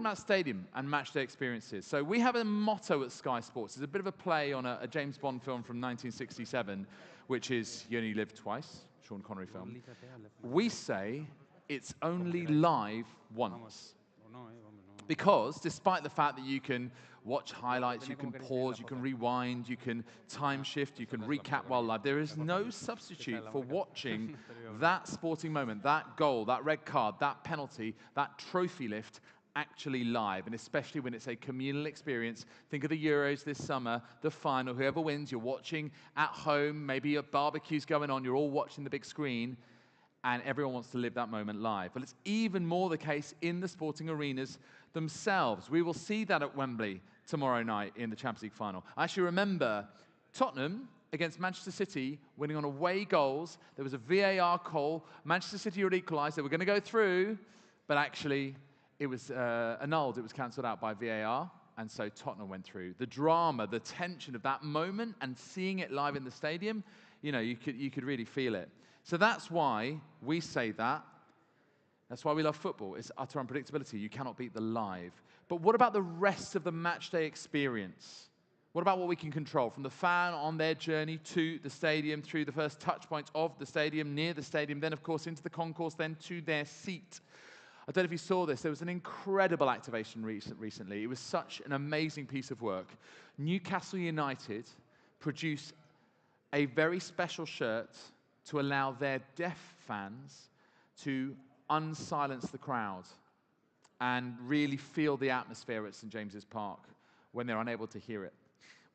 about stadium and matchday experiences. So we have a motto at Sky Sports. It's a bit of a play on a James Bond film from 1967, which is You Only Live Twice, Sean Connery film. We say it's only live once. Because despite the fact that you can watch highlights, you can pause, you can rewind, you can time shift, you can recap while live, there is no substitute for watching that sporting moment, that goal, that red card, that penalty, that trophy lift actually live, and especially when it's a communal experience. Think of the Euros this summer, the final, whoever wins, you're watching at home, maybe a barbecue's going on, you're all watching the big screen, and everyone wants to live that moment live. But it's even more the case in the sporting arenas themselves. We will see that at Wembley tomorrow night in the Champions League final. I actually remember Tottenham against Manchester City winning on away goals. There was a VAR call. Manchester City had equalised. They were going to go through, but actually it was annulled. It was cancelled out by VAR, and so Tottenham went through. The drama, the tension of that moment and seeing it live in the stadium, you know, you could really feel it. So that's why we say that. That's why we love football. It's utter unpredictability. You cannot beat the live. But what about the rest of the matchday experience? What about what we can control? From the fan on their journey to the stadium, through the first touch points of the stadium, near the stadium, then of course into the concourse, then to their seat. I don't know if you saw this. There was an incredible activation recently. It was such an amazing piece of work. Newcastle United produced a very special shirt to allow their deaf fans to unsilence the crowd and really feel the atmosphere at St. James's Park when they're unable to hear it.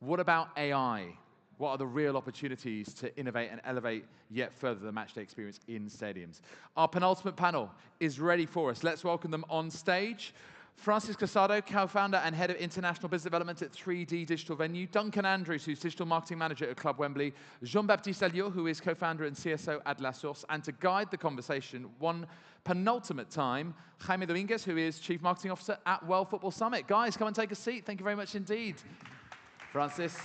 What about AI? What are the real opportunities to innovate and elevate yet further the matchday experience in stadiums? Our penultimate panel is ready for us. Let's welcome them on stage. Francis Casado, co-founder and head of international business development at 3D Digital Venue. Duncan Andrews, who's digital marketing manager at Club Wembley. Jean-Baptiste, who is co-founder and CSO at LaSource. And to guide the conversation one penultimate time, Jaime Dominguez, who is chief marketing officer at World Football Summit. Guys, come and take a seat. Thank you very much indeed. Francis,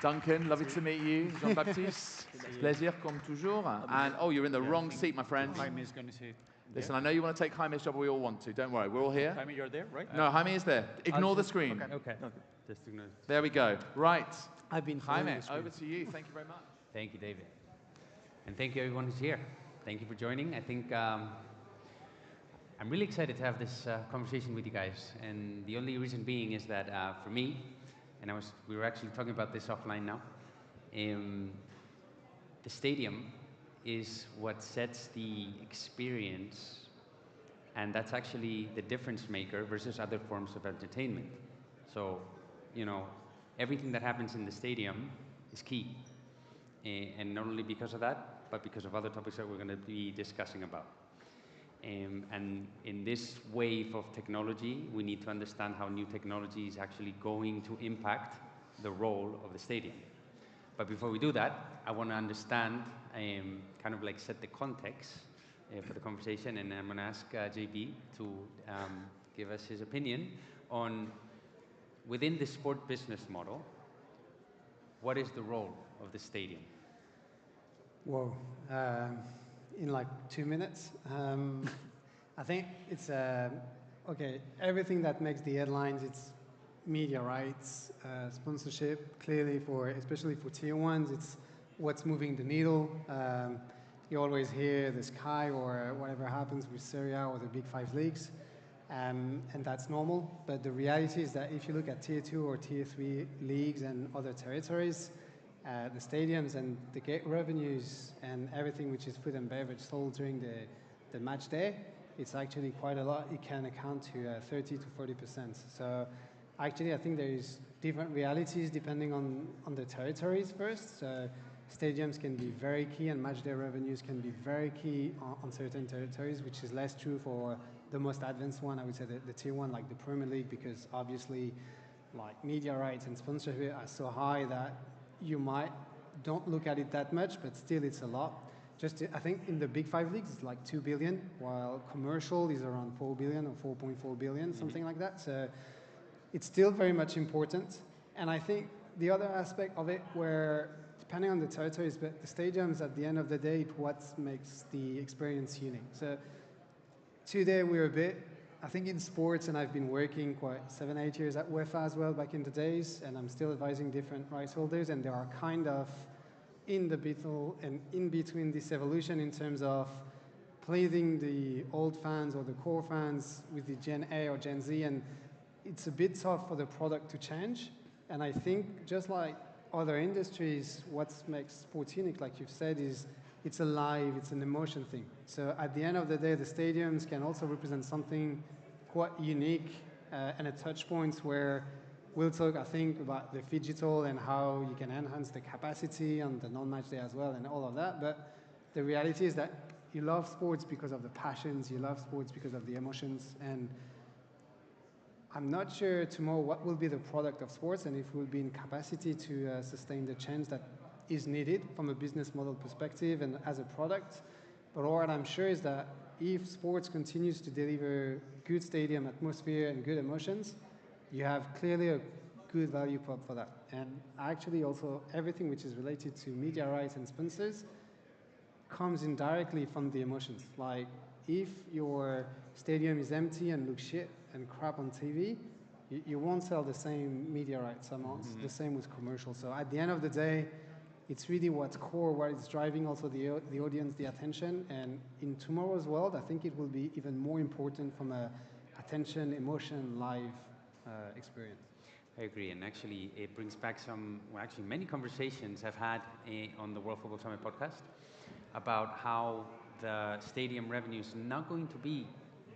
Duncan, lovely to meet you. Jean-Baptiste, plaisir comme toujours. And oh, you're in the wrong seat, my friend. Jaime is going to sit. Listen, I know you want to take Jaime's job, but we all want to. Don't worry, we're all here. Jaime, you're there, right? No, Jaime is there. Ignore the screen. Okay. Just ignore it. There we go. Right. I've been Jaime, over to you. Thank you very much. Thank you, David. And thank you, everyone who's here. Thank you for joining. I think I'm really excited to have this conversation with you guys. And the only reason being is that for me, and we were actually talking about this offline now, the stadium is what sets the experience, and that's actually the difference maker versus other forms of entertainment. So, you know, everything that happens in the stadium is key. And not only because of that, but because of other topics that we're going to be discussing about. And in this wave of technology, we need to understand how new technology is actually going to impact the role of the stadium. But before we do that, I want to understand, kind of like set the context for the conversation, and I'm going to ask JB to give us his opinion on, within the sport business model, what is the role of the stadium? Whoa. In like 2 minutes. I think it's, okay, everything that makes the headlines, it's media rights, sponsorship, clearly especially for tier ones, it's what's moving the needle. You always hear the Sky or whatever happens with Serie A or the big 5 leagues, and that's normal. But the reality is that if you look at tier 2 or tier 3 leagues and other territories, the stadiums and the gate revenues and everything which is food and beverage sold during the match day, it's actually quite a lot. It can account to 30 to 40%. So actually, I think there is different realities depending on the territories first. So stadiums can be very key, and match day revenues can be very key on certain territories, which is less true for the most advanced one. I would say the tier 1, like the Premier League, because obviously, like media rights and sponsorship are so high that you don't look at it that much, but still it's a lot. I think in the big 5 leagues, it's like 2 billion, while commercial is around 4 billion or 4.4 billion, something like that. So it's still very much important. And I think the other aspect of it, where depending on the territories, but the stadiums at the end of the day, what makes the experience unique. So today we're a bit I think in sports, and I've been working quite 7-8 years at UEFA as well back in the days, and I'm still advising different rights holders, and they are kind of in the middle and in between this evolution in terms of pleasing the old fans or the core fans with the Gen A or Gen Z, and it's a bit tough for the product to change. And I think just like other industries, what makes sports unique, like you've said, is it's alive, it's an emotion thing. So at the end of the day, the stadiums can also represent something quite unique and a touch points where we'll talk, I think, about the digital and how you can enhance the capacity on the non-match day as well and all of that. But the reality is that you love sports because of the passions, you love sports because of the emotions, and I'm not sure tomorrow what will be the product of sports and if we'll be in capacity to sustain the change that is needed from a business model perspective and as a product. But what I'm sure is that if sports continues to deliver good stadium atmosphere and good emotions, you have clearly a good value prop for that. And actually also everything which is related to media rights and sponsors comes indirectly from the emotions. Like if your stadium is empty and looks shit and crap on TV, you won't sell the same media rights amounts, the same with commercials. So at the end of the day, it's really what's core, what is driving also the audience, the attention. And in tomorrow's world, I think it will be even more important from a attention, emotion, live experience. I agree, and actually it brings back many conversations I've had on the World Football Summit podcast about how the stadium revenue is not going to be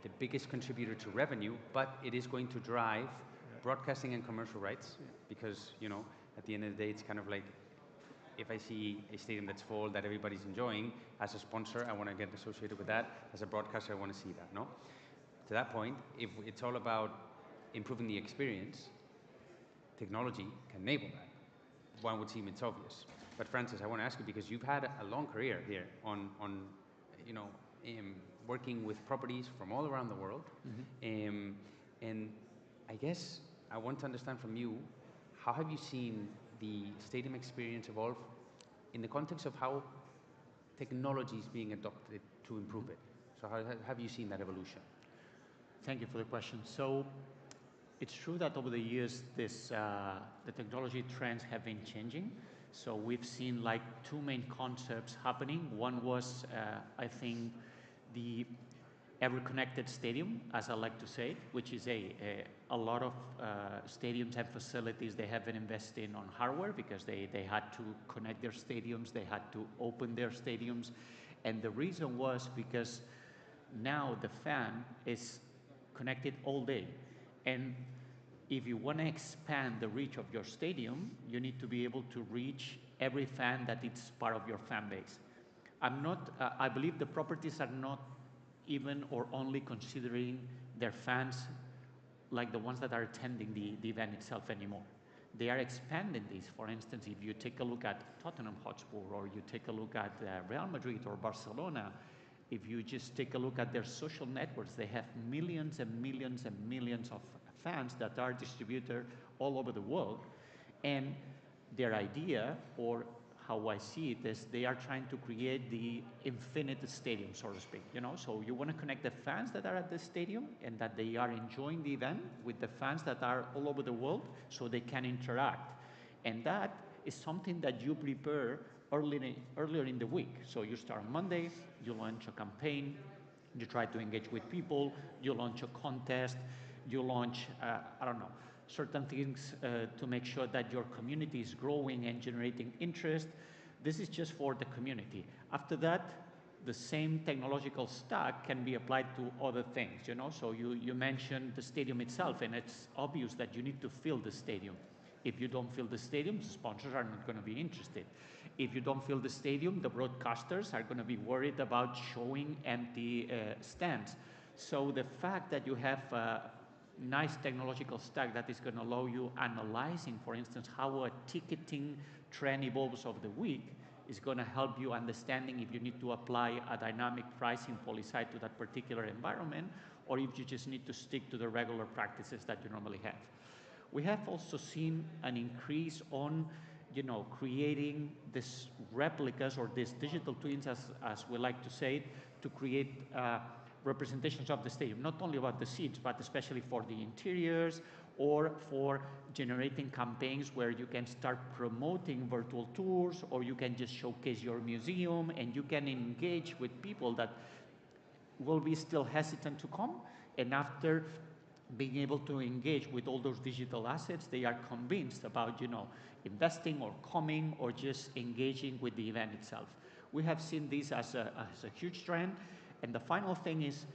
the biggest contributor to revenue, but it is going to drive broadcasting and commercial rights, because, you know, at the end of the day, it's kind of like, if I see a stadium that's full, that everybody's enjoying, as a sponsor, I want to get associated with that. As a broadcaster, I want to see that, no? To that point, if it's all about improving the experience, technology can enable that. One would seem it's obvious. But Francis, I want to ask you, because you've had a long career here on you know, working with properties from all around the world. And I guess I want to understand from you, how have you seen the stadium experience evolve in the context of how technology is being adopted to improve it? So how have you seen that evolution? Thank you for the question. So it's true that over the years, the technology trends have been changing. So we've seen like two main concepts happening. One was, I think, the ever-connected stadium, as I like to say, which is a lot of stadiums and facilities, they have been investing on hardware because they had to connect their stadiums, they had to open their stadiums. And the reason was because now the fan is connected all day. And if you want to expand the reach of your stadium, you need to be able to reach every fan that is part of your fan base. I believe the properties are not even or only considering their fans like the ones that are attending the event itself anymore. They are expanding this. For instance, if you take a look at Tottenham Hotspur, or you take a look at Real Madrid or Barcelona, if you just take a look at their social networks, they have millions and millions and millions of fans that are distributed all over the world. And their idea, or how I see it, is they are trying to create the infinite stadium, so to speak. You know, so you want to connect the fans that are at the stadium and that they are enjoying the event with the fans that are all over the world, so they can interact. And that is something that you prepare earlier in the week. So you start on Monday, you launch a campaign, you try to engage with people, you launch a contest, you launch, I don't know, certain things to make sure that your community is growing and generating interest. This is just for the community. After that, the same technological stack can be applied to other things, you know? So you mentioned the stadium itself, and it's obvious that you need to fill the stadium. If you don't fill the stadium, the sponsors are not going to be interested. If you don't fill the stadium, the broadcasters are going to be worried about showing empty stands. So the fact that you have nice technological stack that is going to allow you analyzing, for instance, how a ticketing trend evolves over the week is going to help you understanding if you need to apply a dynamic pricing policy to that particular environment, or if you just need to stick to the regular practices that you normally have. We have also seen an increase on, you know, creating these replicas or these digital twins, as we like to say it, to create representations of the stadium, not only about the seats, but especially for the interiors or for generating campaigns where you can start promoting virtual tours, or you can just showcase your museum and you can engage with people that will be still hesitant to come. And after being able to engage with all those digital assets, they are convinced about, investing or coming or just engaging with the event itself. We have seen this as a huge trend. And the final thing is,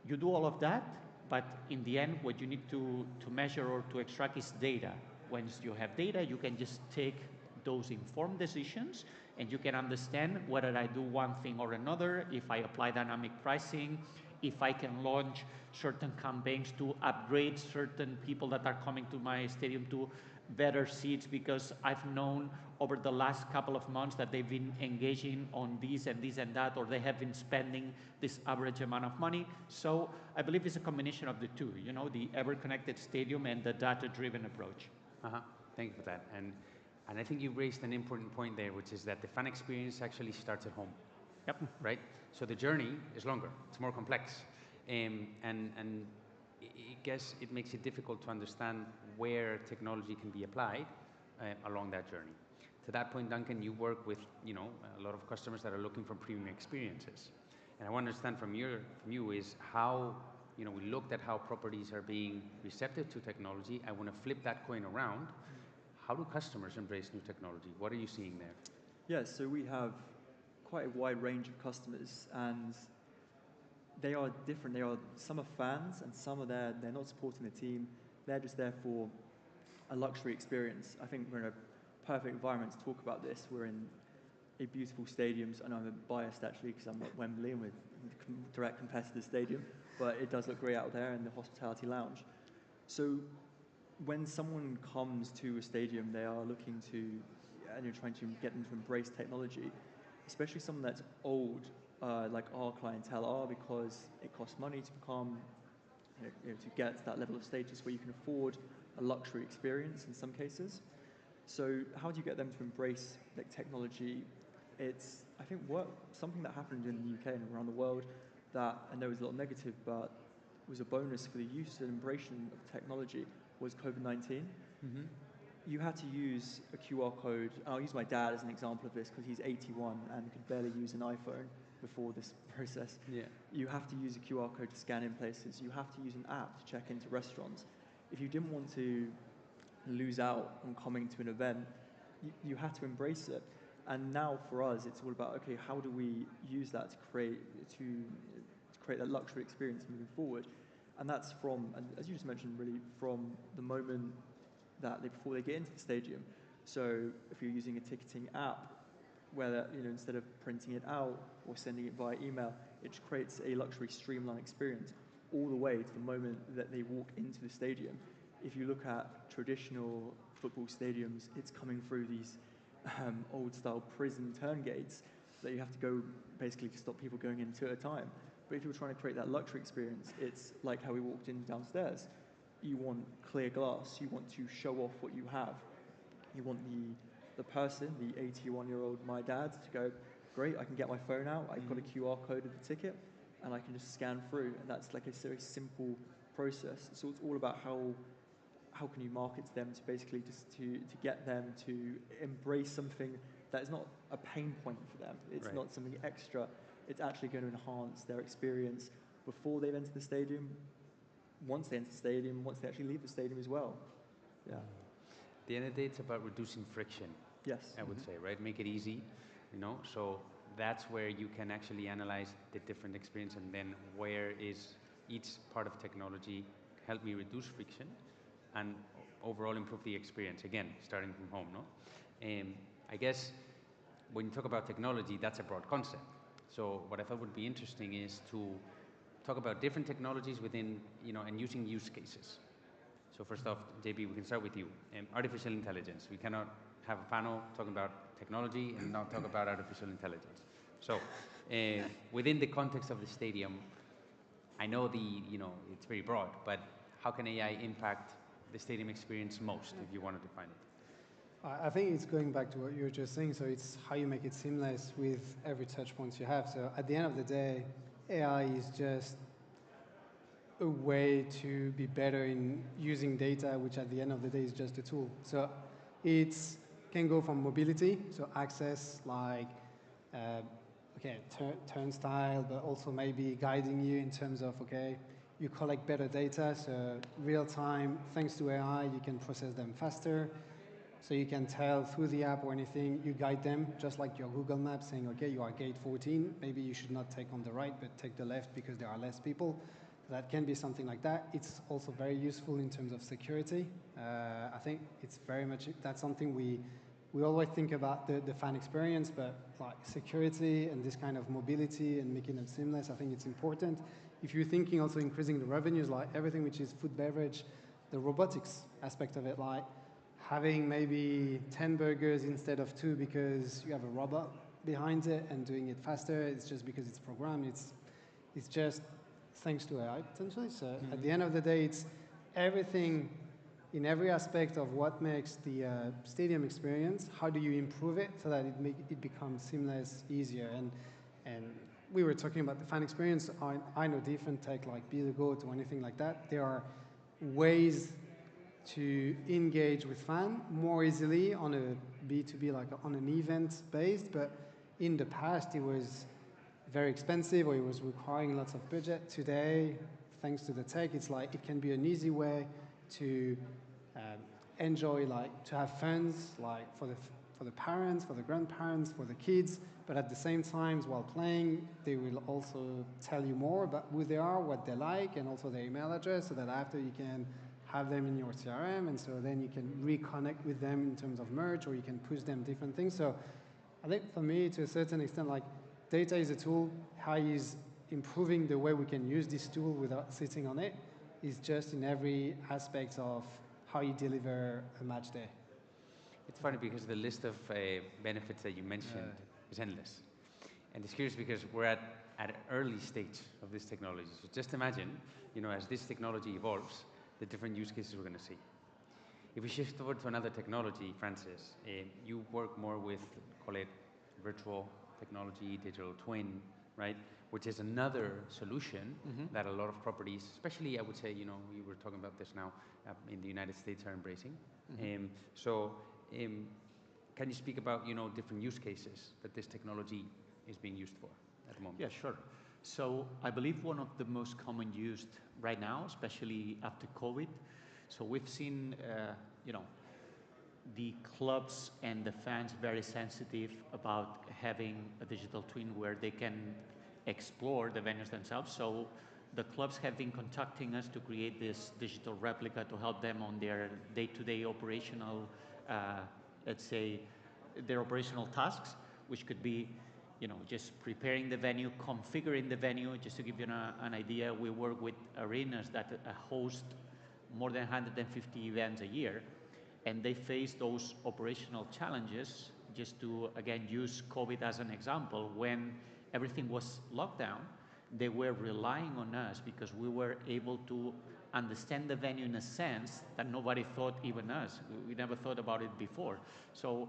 you do all of that, but in the end, what you need to measure or to extract is data. Once you have data, you can just take those informed decisions, and you can understand whether I do one thing or another, if I apply dynamic pricing, if I can launch certain campaigns to upgrade certain people that are coming to my stadium to better seats, because I've known over the last couple of months that they've been engaging on this and that, or they have been spending this average amount of money. So I believe it's a combination of the two, the ever-connected stadium and the data-driven approach. Thank you for that. And I think you raised an important point there, which is that the fan experience actually starts at home. Yep. Right? So the journey is longer, it's more complex. And I guess it makes it difficult to understand where technology can be applied along that journey. To that point, Duncan, you work with a lot of customers that are looking for premium experiences. And I want to understand from you is how, we looked at how properties are being receptive to technology. I want to flip that coin around. How do customers embrace new technology? What are you seeing there? Yeah, so we have quite a wide range of customers, and they are different. Some are fans, and some are there, they're not supporting the team. They're just there for a luxury experience. I think we're in a perfect environment to talk about this. We're in a beautiful stadium. I know I'm biased actually because I'm at Wembley and we're a direct competitor stadium, but it does look great out there in the hospitality lounge. So when someone comes to a stadium, they are looking to, and you're trying to get them to embrace technology, especially someone that's old, like our clientele are, because it costs money to become, to get to that level of status where you can afford a luxury experience in some cases. So how do you get them to embrace technology? It's, I think, something that happened in the UK and around the world that I know is a lot negative, but was a bonus for the use and embracing of technology was COVID-19. Mm-hmm. You had to use a QR code. I'll use my dad as an example of this because he's 81 and could barely use an iPhone before this process. Yeah. You have to use a QR code to scan in places. You have to use an app to check into restaurants. If you didn't want to lose out on coming to an event, you had to embrace it. And now for us, it's all about, okay, how do we use that to create that luxury experience moving forward? And that's from, and as you just mentioned, really from the moment that before they get into the stadium. So if you're using a ticketing app, where instead of printing it out or sending it via email, it creates a luxury streamlined experience all the way to the moment that they walk into the stadium. If you look at traditional football stadiums, it's coming through these old-style prison turn gates that you have to go basically to stop people going in two at a time. But if you're trying to create that luxury experience, it's like how we walked in downstairs. You want clear glass. You want to show off what you have. You want the person, the 81-year-old my dad, to go, great, I can get my phone out. I've got a QR code of the ticket, and I can just scan through. And that's like a very simple process. So it's all about how can you market to them to basically just to get them to embrace something that is not a pain point for them. It's right. Not something extra. It's actually going to enhance their experience before they've entered the stadium, once they enter the stadium, once they actually leave the stadium as well. Yeah. At the end of the day, it's about reducing friction. Yes. I would say, right? Make it easy, so that's where you can actually analyze the different experience, and then where is each part of technology help me reduce friction and overall improve the experience, again, starting from home, no? I guess when you talk about technology, that's a broad concept. So what I thought would be interesting is to talk about different technologies within, and using use cases. So first off, JB, we can start with you. Artificial intelligence. We cannot have a panel talking about technology and not talk about artificial intelligence. So within the context of the stadium, I know it's very broad, but how can AI impact the stadium experience most, if you want to define it? I think it's going back to what you were just saying. So it's how you make it seamless with every touch point you have. So at the end of the day, AI is just a way to be better in using data, which at the end of the day is just a tool. So it can go from mobility, so access like, turnstile, but also maybe guiding you in terms of, you collect better data, so real time, thanks to AI, you can process them faster. So you can tell through the app or anything, you guide them, just like your Google Maps saying, okay, you are gate 14, maybe you should not take on the right, but take the left because there are less people. That can be something like that. It's also very useful in terms of security. I think it's very much, that's something we always think about the fan experience, but like security and this kind of mobility and making it seamless, I think it's important. If you're thinking also increasing the revenues, like everything which is food, beverage, the robotics aspect of it, like having maybe 10 burgers instead of 2 because you have a robot behind it and doing it faster, it's just because it's programmed, it's just thanks to AI, potentially. So at the end of the day, it's everything in every aspect of what makes the stadium experience. How do you improve it so that it becomes seamless, easier? And we were talking about the fan experience. I know different tech like Be The Goat or anything like that. There are ways to engage with fan more easily on a B2B, like on an event based, but in the past it was very expensive or it was requiring lots of budget. Today, thanks to the tech, it's like it can be an easy way to enjoy, like to have fun, like for the parents, for the grandparents, for the kids, but at the same time, while playing, they will also tell you more about who they are, what they like, and also their email address, so that after you can have them in your CRM, and so then you can reconnect with them in terms of merch, or you can push them different things. So I think for me, to a certain extent, like data is a tool. How is improving the way we can use this tool without sitting on it is just in every aspect of how you deliver a match day. It's funny because the list of benefits that you mentioned is endless. And it's curious because we're at an early stage of this technology. So just imagine, as this technology evolves, the different use cases we're going to see. If we shift over to another technology, Francis, you work more with, call it virtual technology, digital twin, right? Which is another solution that a lot of properties, especially I would say, you were talking about this now in the United States, are embracing. Can you speak about, different use cases that this technology is being used for at the moment? Yeah, sure. So I believe one of the most common used right now, especially after COVID. So we've seen, the clubs and the fans very sensitive about having a digital twin where they can explore the venues themselves. So the clubs have been contacting us to create this digital replica to help them on their day-to-day operational, let's say, their operational tasks, which could be, just preparing the venue, configuring the venue. Just to give you an idea, we work with arenas that host more than 150 events a year, and they face those operational challenges. Just to, again, use COVID as an example, when everything was locked down, they were relying on us because we were able to understand the venue in a sense that nobody thought, even us. We never thought about it before. So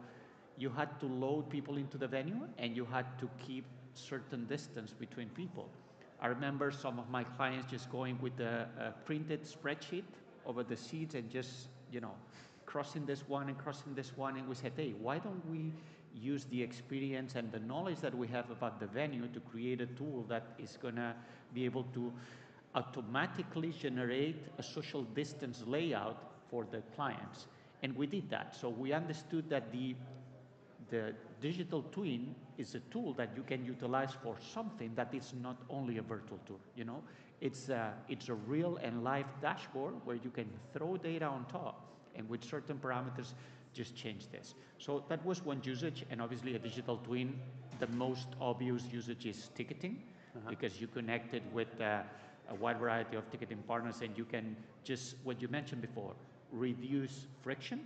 you had to load people into the venue and you had to keep certain distance between people. I remember some of my clients just going with a printed spreadsheet over the seats and just, crossing this one and crossing this one. And we said, hey, why don't we use the experience and the knowledge that we have about the venue to create a tool that is gonna be able to automatically generate a social distance layout for the clients. And we did that. So we understood that the digital twin is a tool that you can utilize for something that is not only a virtual tool. It's a real and live dashboard where you can throw data on top and with certain parameters just change this. So that was one usage, and obviously a digital twin, the most obvious usage is ticketing, because you connect it with a wide variety of ticketing partners, and you can just, what you mentioned before, reduce friction.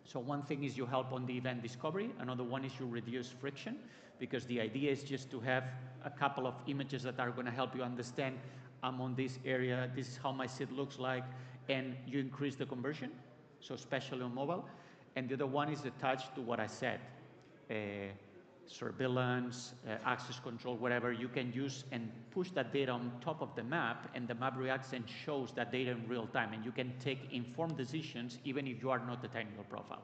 So one thing is you help on the event discovery, another one is you reduce friction, because the idea is just to have a couple of images that are going to help you understand, I'm on this area, this is how my seat looks like, and you increase the conversion, so especially on mobile. And the other one is attached to what I said, surveillance, access control, whatever, you can use and push that data on top of the map, and the map reacts and shows that data in real time, and you can take informed decisions even if you are not the technical profile.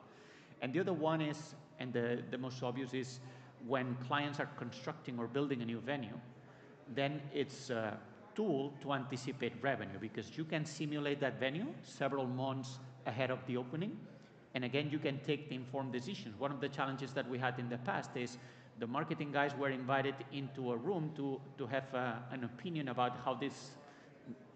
And the other one is, and the most obvious is, when clients are constructing or building a new venue, then it's a tool to anticipate revenue, because you can simulate that venue several months ahead of the opening. And again, you can take the informed decisions. One of the challenges that we had in the past is the marketing guys were invited into a room to have an opinion about how this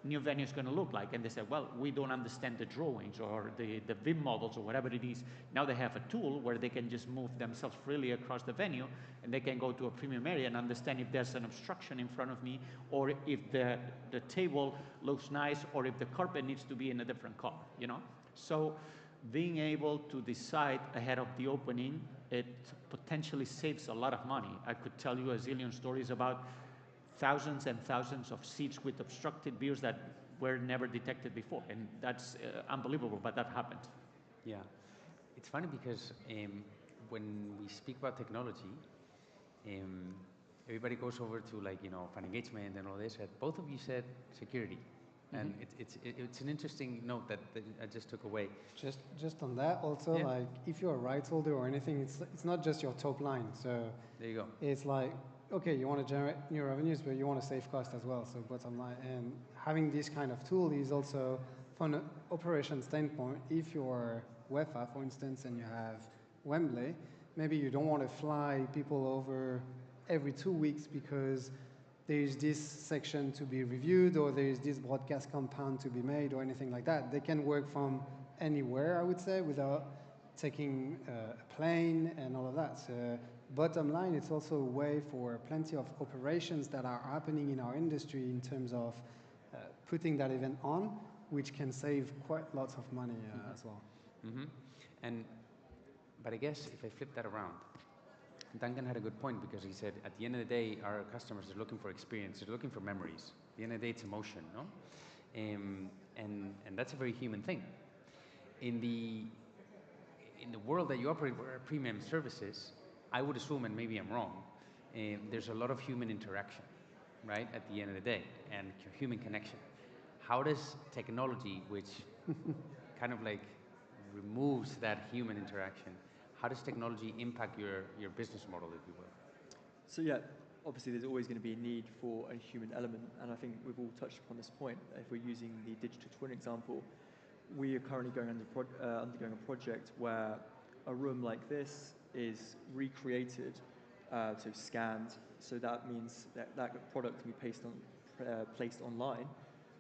new venue is going to look like. And they said, well, we don't understand the drawings or the VIM models or whatever it is. Now they have a tool where they can just move themselves freely across the venue, and they can go to a premium area and understand if there's an obstruction in front of me, or if the table looks nice, or if the carpet needs to be in a different color, you know? So being able to decide ahead of the opening, it potentially saves a lot of money. I could tell you a zillion stories about thousands and thousands of seats with obstructed views that were never detected before. And that's unbelievable, but that happened. Yeah. It's funny because when we speak about technology, everybody goes over to, like, you know, fan engagement and all this. Both of you said security. And it's an interesting note that I just took away. Just on that also, like, if you're a rights holder or anything, it's not just your top line. So there you go. It's like, okay, you want to generate new revenues, but you want to save cost as well. So bottom line, and having this kind of tool is also, from an operation standpoint, if you're UEFA, for instance, and you have Wembley, maybe you don't want to fly people over every 2 weeks because there's this section to be reviewed, or there's this broadcast compound to be made, or anything like that. They can work from anywhere, I would say, without taking a plane and all of that. So bottom line, it's also a way for plenty of operations that are happening in our industry in terms of putting that event on, which can save quite lots of money as well. But I guess if I flip that around, Duncan had a good point, because he said, at the end of the day, our customers are looking for experience, they're looking for memories. At the end of the day, it's emotion, no? And that's a very human thing. In the world that you operate, where premium services, I would assume, and maybe I'm wrong, there's a lot of human interaction, right, at the end of the day, and human connection. How does technology, which kind of like removes that human interaction, how does technology impact your business model, if you will? So yeah, obviously there's always going to be a need for a human element, and I think we've all touched upon this point. If we're using the digital twin example, we are currently undergoing a project where a room like this is recreated, so scanned. So that means that product can be placed online.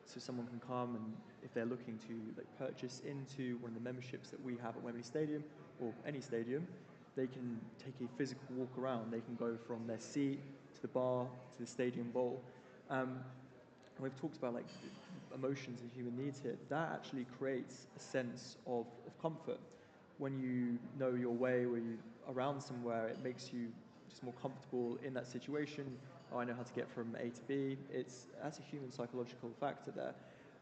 So someone can come, and if they're looking to purchase into one of the memberships that we have at Wembley Stadium or any stadium, they can take a physical walk around. They can go from their seat to the bar to the stadium bowl. And we've talked about emotions and human needs here. That actually creates a sense of comfort. When you know your way, where you around somewhere, it makes you just more comfortable in that situation. Oh, I know how to get from A to B. That's a human psychological factor there.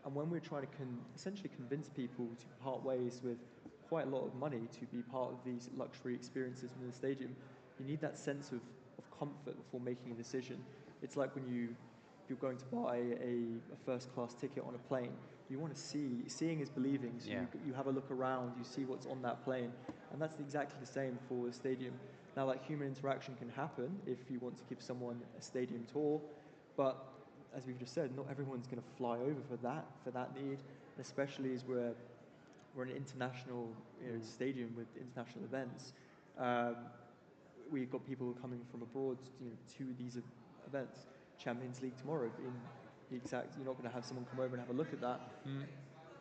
And when we're trying to essentially convince people to part ways with quite a lot of money to be part of these luxury experiences in the stadium, you need that sense of comfort before making a decision. It's like when you're going to buy a first-class ticket on a plane. You want to seeing is believing. So you have a look around, you see what's on that plane, and that's exactly the same for the stadium. Now, that human interaction can happen if you want to give someone a stadium tour, but as we've just said, not everyone's going to fly over for that need, especially as we're an international stadium with international events. We've got people coming from abroad to these events. Champions League tomorrow, you're not going to have someone come over and have a look at that,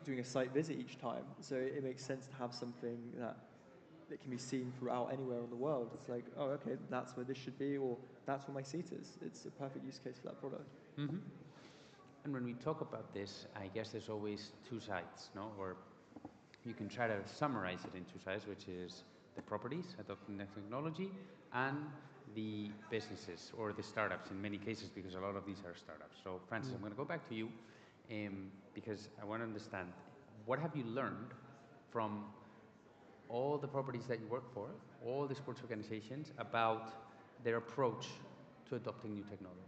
doing a site visit each time. So it makes sense to have something that can be seen throughout anywhere in the world. It's like, oh, okay, that's where this should be, or that's where my seat is. It's a perfect use case for that product. And when we talk about this, I guess there's always two sides, no? Or you can try to summarize it in two sides, which is the properties adopting the technology and the businesses or the startups in many cases, because a lot of these are startups. So Francis, I'm going to go back to you because I want to understand, what have you learned from all the properties that you work for, all the sports organizations, about their approach to adopting new technology?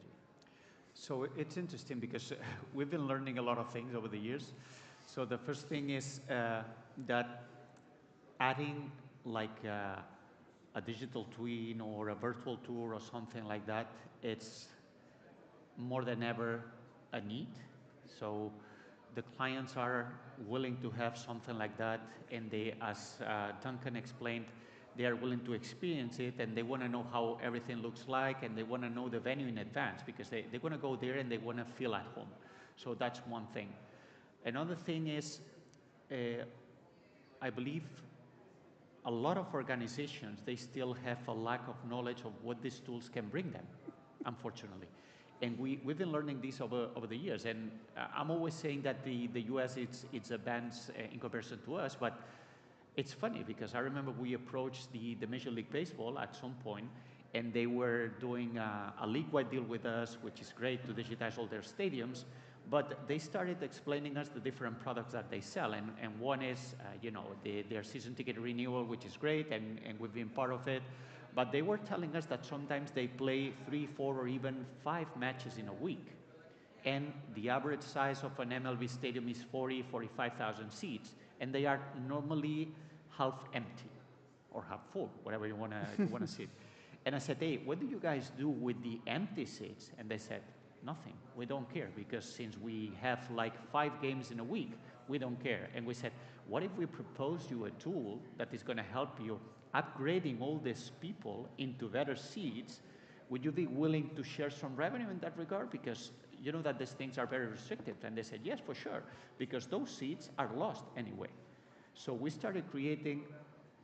So it's interesting because we've been learning a lot of things over the years. So the first thing is that adding like a digital twin or a virtual tour or something like that, it's more than ever a need. So the clients are willing to have something like that, and they, as Duncan explained, they are willing to experience it, and they want to know how everything looks like, and they want to know the venue in advance because they want to go there and they want to feel at home. So that's one thing. Another thing is, I believe a lot of organizations, they still have a lack of knowledge of what these tools can bring them, unfortunately. And we've been learning this over the years. And I'm always saying that the US, it's advanced in comparison to us, but it's funny because I remember we approached the Major League Baseball at some point, and they were doing a league-wide deal with us, which is great to digitize all their stadiums. But they started explaining us the different products that they sell, and one is, their season ticket renewal, which is great, and we've been part of it. But they were telling us that sometimes they play 3, 4, or even 5 matches in a week, and the average size of an MLB stadium is 40, 45,000 seats, and they are normally half empty or half full, whatever you want to see. And I said, hey, what do you guys do with the empty seats? And they said, nothing. We don't care, because since we have like 5 games in a week, we don't care. And we said, what if we propose you a tool that is going to help you upgrading all these people into better seats? Would you be willing to share some revenue in that regard? Because you know that these things are very restricted. And they said, yes, for sure, because those seats are lost anyway. So we started creating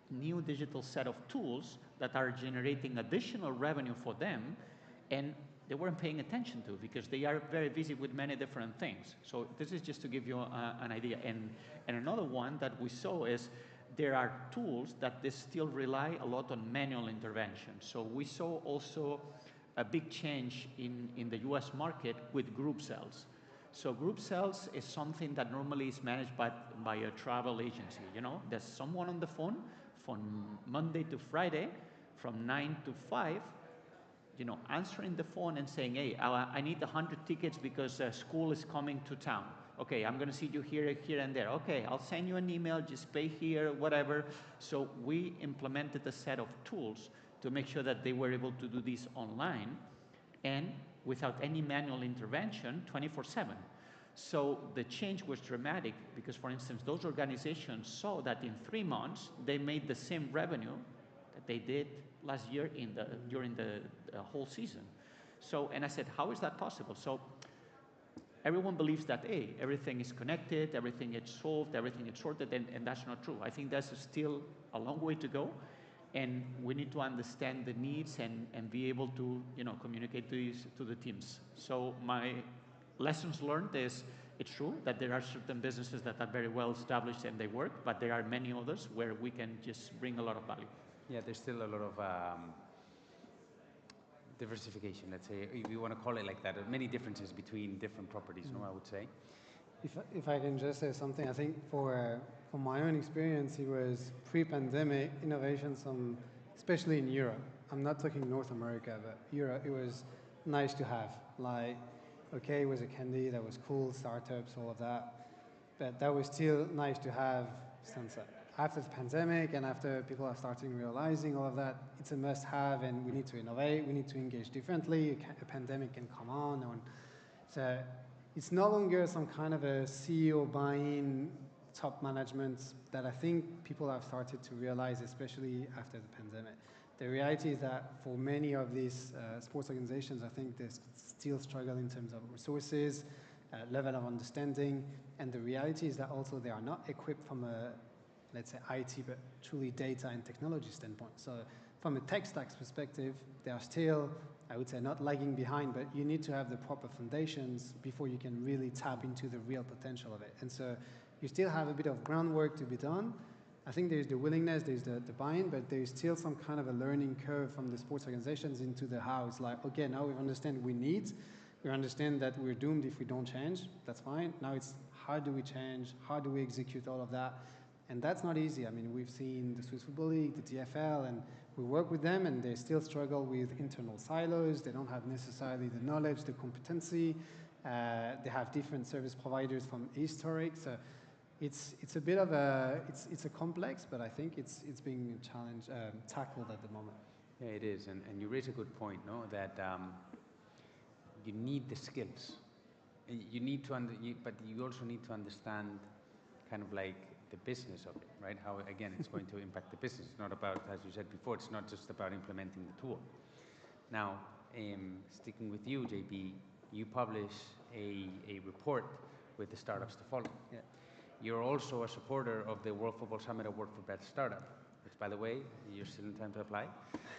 new digital set of tools that are generating additional revenue for them, and they weren't paying attention to because they are very busy with many different things. So this is just to give you an idea. And another one that we saw is there are tools that they still rely a lot on manual intervention. So we saw also a big change in the US market with group sales. So group sales is something that normally is managed by a travel agency. You know, there's someone on the phone from Monday to Friday, from 9 to 5, answering the phone and saying, hey, I need 100 tickets because school is coming to town. Okay, I'm going to see you here, and there. Okay, I'll send you an email, just pay here, whatever. So we implemented a set of tools to make sure that they were able to do this online and without any manual intervention, 24/7. So the change was dramatic because, for instance, those organizations saw that in 3 months, they made the same revenue that they did last year during the whole season. So, and I said, how is that possible? So everyone believes that, hey, everything is connected, everything is solved, everything is sorted, and that's not true. I think there's still a long way to go, and we need to understand the needs and be able to, communicate these to the teams. So my lessons learned is, it's true that there are certain businesses that are very well established and they work, but there are many others where we can just bring a lot of value. Yeah, there's still a lot of diversification, let's say, if you want to call it like that. Many differences between different properties, I would say. If I can just say something, I think for my own experience, it was pre-pandemic innovations, especially in Europe. I'm not talking North America, but Europe, it was nice to have. Like, okay, it was a candy, that was cool, startups, all of that. But that was still nice to have since after the pandemic and after people are starting realizing all of that, it's a must-have, and we need to innovate, we need to engage differently. A pandemic can come on. So it's no longer some kind of a CEO buy-in, top management that I think people have started to realize, especially after the pandemic. The reality is that for many of these sports organizations, I think they still struggle in terms of resources, level of understanding, and the reality is that also they are not equipped from a, let's say, IT, but truly data and technology standpoint. So from a tech stack perspective, they are still, I would say, not lagging behind, but you need to have the proper foundations before you can really tap into the real potential of it. And so you still have a bit of groundwork to be done. I think there's the willingness, there's the buy-in, but there's still some kind of a learning curve from the sports organizations into the how. It's like, okay, now we understand we understand that we're doomed if we don't change, that's fine. Now it's how do we change, how do we execute all of that? And that's not easy. I mean, we've seen the Swiss Football League, the TFL, and we work with them and they still struggle with internal silos. They don't have necessarily the knowledge, the competency. They have different service providers from historic. So it's a bit of it's a complex, but I think it's being tackled at the moment. Yeah, it is, and you raise a good point, no? That you need the skills. You need to, but you also need to understand kind of like the business of it, right? How, again, it's going to impact the business. It's not about, as you said before, it's not just about implementing the tool. Now, sticking with you, JP, you publish a report with the startups to follow. Yeah. You're also a supporter of the World Football Summit Award for Best Startup, which, by the way, you're still in time to apply.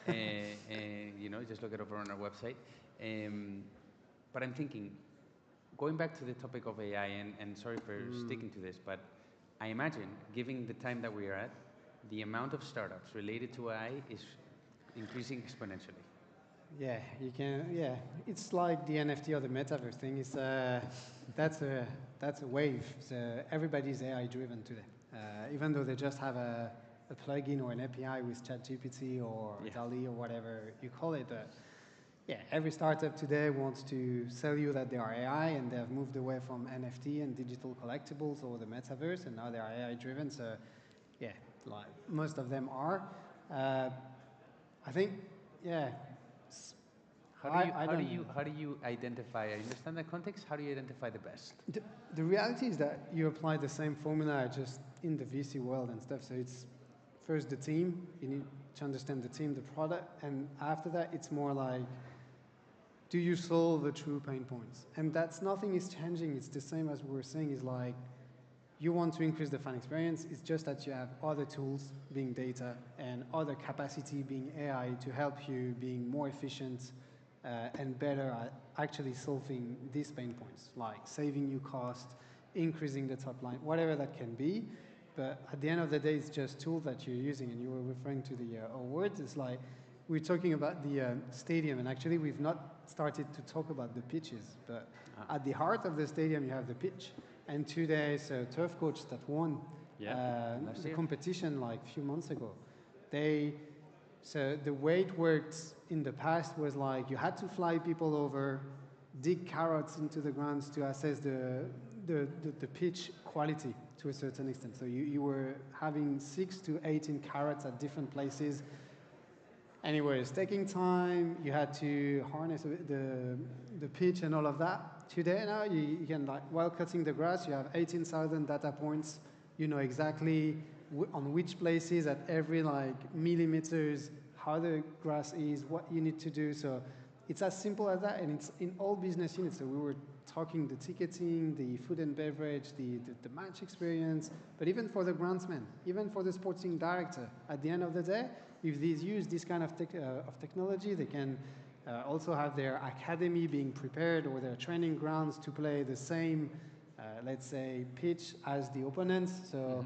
You know, just look it over on our website. But I'm thinking, going back to the topic of AI, and sorry for sticking to this, but I imagine, given the time that we are at, the amount of startups related to AI is increasing exponentially. Yeah, you can. Yeah, it's like the NFT or the metaverse thing. It's that's a wave. So everybody's AI driven today. Even though they just have a plugin or an API with ChatGPT or DALL-E or whatever you call it. Yeah, every startup today wants to sell you that they are AI, and they have moved away from NFT and digital collectibles or the metaverse, and now they are AI driven. So, yeah, like most of them are. I think, yeah. How do you identify? I understand the context. How do you identify the best? The reality is that you apply the same formula just in the VC world and stuff. So it's first the team. You need to understand the team, the product, and after that, it's more like, do you solve the true pain points? And that's nothing is changing. It's the same as we were saying. Is like, you want to increase the fan experience. It's just that you have other tools, being data, and other capacity, being AI, to help you being more efficient and better at actually solving these pain points, like saving you cost, increasing the top line, whatever that can be. But at the end of the day, it's just tools that you're using. And you were referring to the awards. It's like, we're talking about the stadium, and actually we've not started to talk about the pitches, but at the heart of the stadium you have the pitch. And today, so Turf Coach that won the competition like a few months ago, so the way it worked in the past was like, you had to fly people over, dig carrots into the grounds to assess the pitch quality to a certain extent. So you were having 6 to 18 carrots at different places. Anyway, it's taking time. You had to harness the pitch and all of that. Today now, you can, like, while cutting the grass, you have 18,000 data points. You know exactly on which places at every millimeters, how the grass is, what you need to do. So it's as simple as that, and it's in all business units. So we were talking the ticketing, the food and beverage, the match experience, but even for the groundsman, even for the sporting director, at the end of the day, if they use this kind of technology, they can also have their academy being prepared or their training grounds to play the same, let's say, pitch as the opponents. So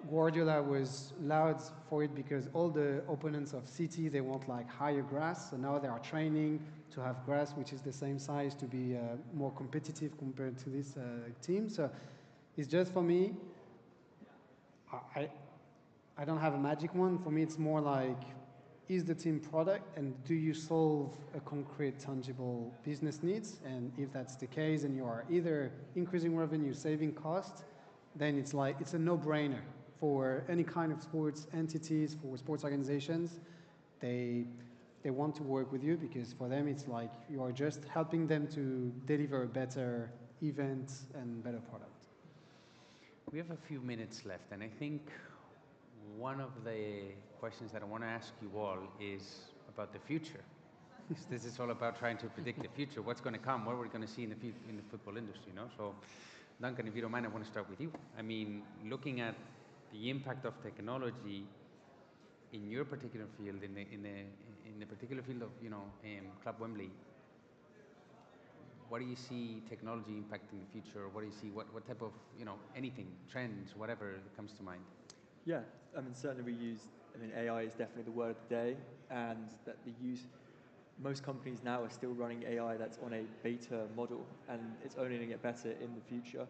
Guardiola was loud for it because all the opponents of City, they want like higher grass. So now they are training to have grass which is the same size to be more competitive compared to this team. So it's just, for me, I don't have a magic one. For me, it's more like, is the team product, and do you solve a concrete, tangible business needs? And if that's the case, and you are either increasing revenue, saving costs, then it's like, it's a no-brainer for any kind of sports entities, for sports organizations. They want to work with you because for them, it's like you are just helping them to deliver a better event and better product. We have a few minutes left, and I think one of the questions that I want to ask you all is about the future. This is all about trying to predict the future, what's going to come, what we're going to see in the football industry, you know? So, Duncan, if you don't mind, I want to start with you. I mean, looking at the impact of technology in your particular field, in the particular field of, Club Wembley, what do you see technology impacting the future? What do you see, what type of, anything, trends, whatever comes to mind? Yeah, I mean, certainly AI is definitely the word of the day, and that most companies now are still running AI that's on a beta model, and it's only going to get better in the future.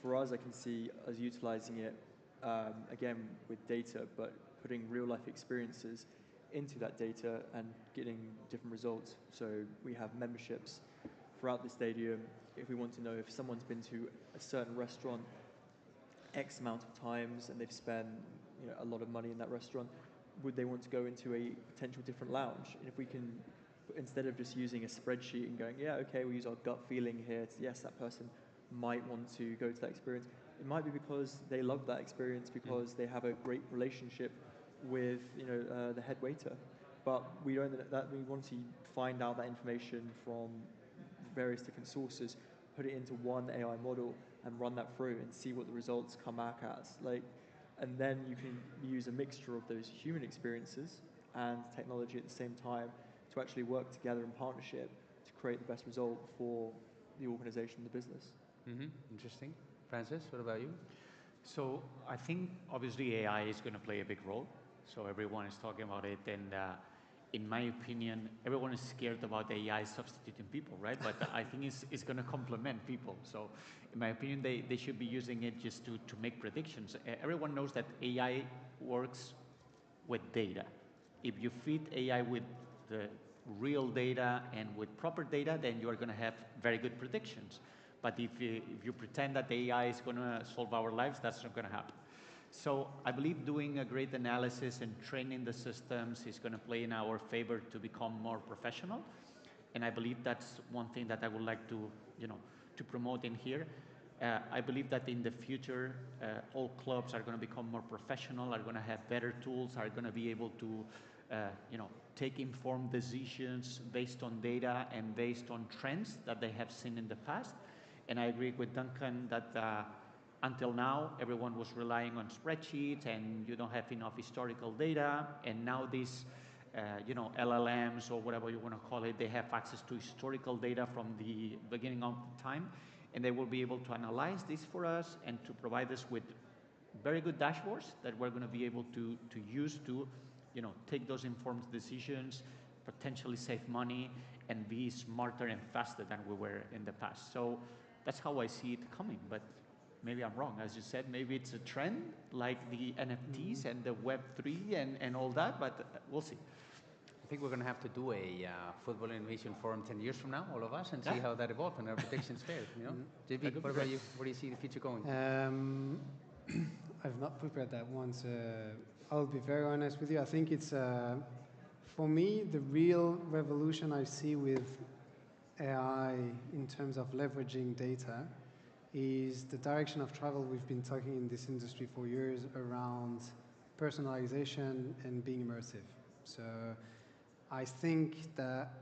For us, I can see us utilizing it, again, with data, but putting real-life experiences into that data and getting different results. So we have memberships throughout the stadium. If we want to know if someone's been to a certain restaurant X amount of times and they've spent a lot of money in that restaurant, would they want to go into a potential different lounge? And if we can, instead of just using a spreadsheet and going, yeah, okay, we use our gut feeling here, yes, that person might want to go to that experience. It might be because they love that experience, because they have a great relationship with the head waiter. But we don't that we want to find out that information from various different sources, put it into one AI model and run that through and see what the results come back as. And then you can use a mixture of those human experiences and technology at the same time to actually work together in partnership to create the best result for the organization, the business. Interesting. Francis, what about you? So I think obviously AI is going to play a big role. So everyone is talking about it, and in my opinion, everyone is scared about AI substituting people, right? But I think it's going to complement people. So in my opinion, they should be using it just to make predictions. Everyone knows that AI works with data. If you feed AI with the real data and with proper data, then you're going to have very good predictions. But if you pretend that the AI is going to solve our lives, that's not going to happen. So I believe doing a great analysis and training the systems is going to play in our favor to become more professional. And I believe that's one thing that I would like to, to promote in here. I believe that in the future, all clubs are going to become more professional, are going to have better tools, are going to be able to, take informed decisions based on data and based on trends that they have seen in the past. And I agree with Duncan that until now, everyone was relying on spreadsheets and you don't have enough historical data. And now these, LLMs or whatever you want to call it, they have access to historical data from the beginning of time. And they will be able to analyze this for us and to provide us with very good dashboards that we're going to be able to use to, take those informed decisions, potentially save money, and be smarter and faster than we were in the past. So that's how I see it coming, but maybe I'm wrong. As you said, maybe it's a trend like the NFTs and the Web3 and all that, but we'll see. I think we're going to have to do a football innovation forum 10 years from now, all of us, and see how that evolves and our predictions fair. JB, what about you? Where do you see the future going? I've not prepared that one, so I'll be very honest with you. I think it's, for me, the real revolution I see with AI in terms of leveraging data is the direction of travel we've been talking in this industry for years around personalization and being immersive. So I think that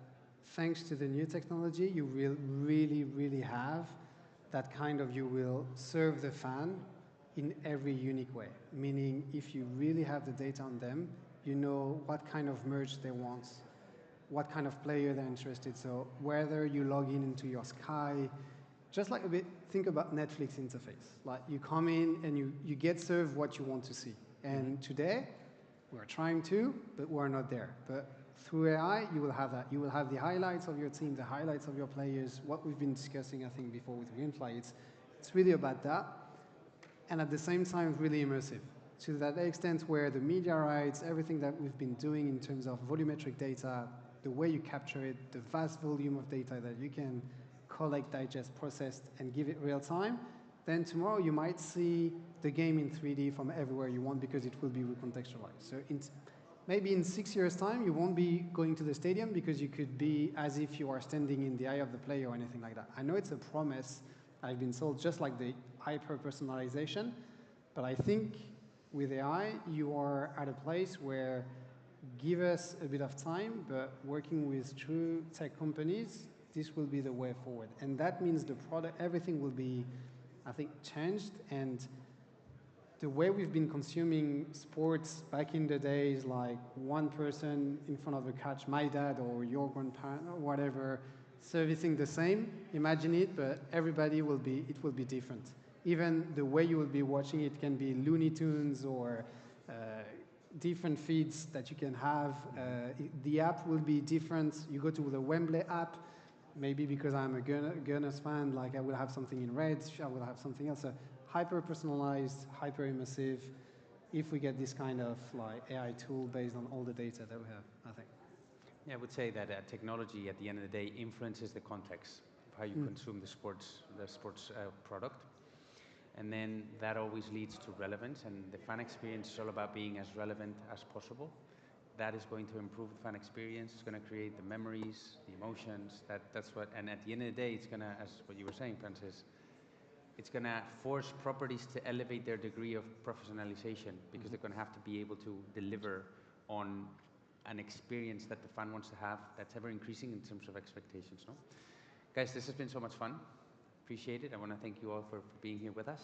thanks to the new technology, you will really have that kind of, you will serve the fan in every unique way. Meaning if you really have the data on them, you know what kind of merch they want, what kind of player they're interested. So whether you log into your Sky, just like a bit, think about Netflix interface. Like you come in and you get served what you want to see. And today, we're trying to, but we're not there. But through AI, you will have that. You will have the highlights of your team, the highlights of your players, what we've been discussing, I think, before with Greenfly. It's really about that. And at the same time, really immersive. To that extent where the media rights, everything that we've been doing in terms of volumetric data, the way you capture it, the vast volume of data that you can collect, digest, process, and give it real time, then tomorrow you might see the game in 3D from everywhere you want because it will be recontextualized. So maybe in 6 years' time, you won't be going to the stadium because you could be as if you are standing in the eye of the player or anything like that. I know it's a promise I've been sold, just like the hyper-personalization, but I think with AI, you are at a place where give us a bit of time, but working with true tech companies, this will be the way forward. And that means the product, everything will be, I think, changed. And the way we've been consuming sports back in the days, like one person in front of a couch, my dad or your grandparent or whatever, servicing the same, imagine it, but everybody will be, it will be different. Even the way you will be watching it can be Looney Tunes or different feeds that you can have. The app will be different. You go to the Wembley app, maybe because I'm a Gunners fan, like I will have something in red, I will have something else. Hyper-personalized, hyper-immersive. if we get this kind of like AI tool based on all the data that we have, I think. Yeah, I would say that technology at the end of the day influences the context of how you consume the sports product. And then that always leads to relevance, and the fan experience is all about being as relevant as possible. That is going to improve the fan experience. It's going to create the memories, the emotions. That's what. And at the end of the day, it's going to, as what you were saying, Francis, it's going to force properties to elevate their degree of professionalization, because they're going to have to be able to deliver on an experience that the fan wants to have. That's ever increasing in terms of expectations. No, guys, this has been so much fun. Appreciate it. I want to thank you all for being here with us.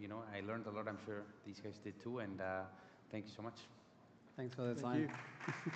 You know, I learned a lot. I'm sure these guys did too. And thank you so much. Thanks for the Thank time. you.